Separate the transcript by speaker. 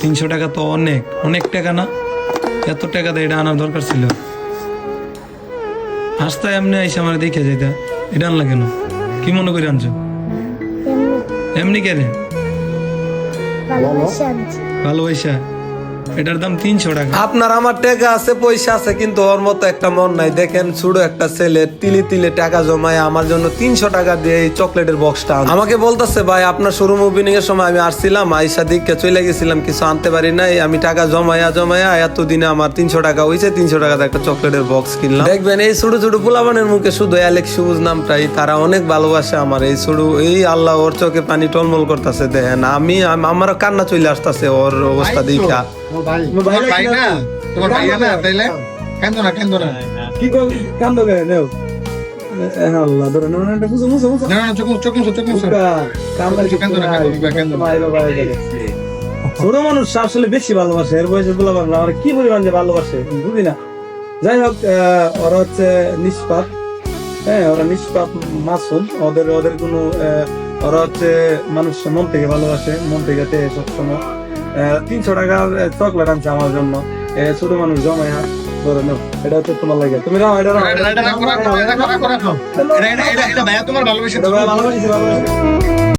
Speaker 1: 300 টাকা তো অনেক অনেক টাকা না? এত টাকা দিয়ে এটা আনার দরকার ছিল। হাসতা এমনি আইসা আমার দেখে যেটা, এটা আনলা কেন? কি মনে করে আনছো? এমনি কেন? ভালোবাসা। এটার দাম 300 টাকা।
Speaker 2: আপনার আমার টাকা আছে, পয়সা আছে, কিন্তু ওর মতো একটা মন নাই। দেখেন ছোট একটা ছেলে তিলে তিলে টাকা জমায় আমার জন্য 300 টাকা দিয়ে এই চকলেটের বক্সটা আমাকে বলতেছে, ভাই আপনার শোরুম ওপেনিং এর সময় আমি আসছিলাম, আইসা দিকে চলে গেছিলাম, কিছু আনতে পারি নাই, আমি টাকা জমায়া এতদিনে আমার 300 টাকা হয়েছে, 300 টাকাতে একটা চকলেটের বক্স কিনলাম। দেখবেন এই ছোট ছোট পোলাবানের মুখে শুধু অ্যালেক্স সবুজ নামটাই, তারা অনেক ভালোবাসে আমার এই ছোট, এই আল্লাহ ওর চোখে পানি টলমল করতেছে। দেখেন আমারও কান্না চলে আসতেছে ওর অবস্থা দেখা।
Speaker 3: ভাই না তোমার ভাইয়া না, তাইলে কান্দো না
Speaker 2: কি কান্দো কেন? নেও আল্লাহ ধরে না না বুঝো বুঝো বুঝো
Speaker 3: না না, চোখ মুছো কান্দো না
Speaker 2: ছোট মানুষ আসলে বেশি ভালোবাসে, এর বয়সে বলা পারলাম আর কি পরিমাণ যে ভালোবাসে বুঝি না। যাই হোক, ওরা হচ্ছে নিষ্পাপ, হ্যাঁ ওরা নিষ্পাপ মাসুম, ওদের কোনো ওরা হচ্ছে মানুষ মন থেকে ভালোবাসে, মন থেকে দেয় সবসময়। 300 টাকার চকলেট আনছে আমার জন্য, ছোট মানুষ জমায় ধরে নাও, এটা হচ্ছে তোমার লাগে, তুমি নাও, এটা
Speaker 3: এটা ভাইয়া তোমার ভালোবাসা।
Speaker 2: ভালোবাসি।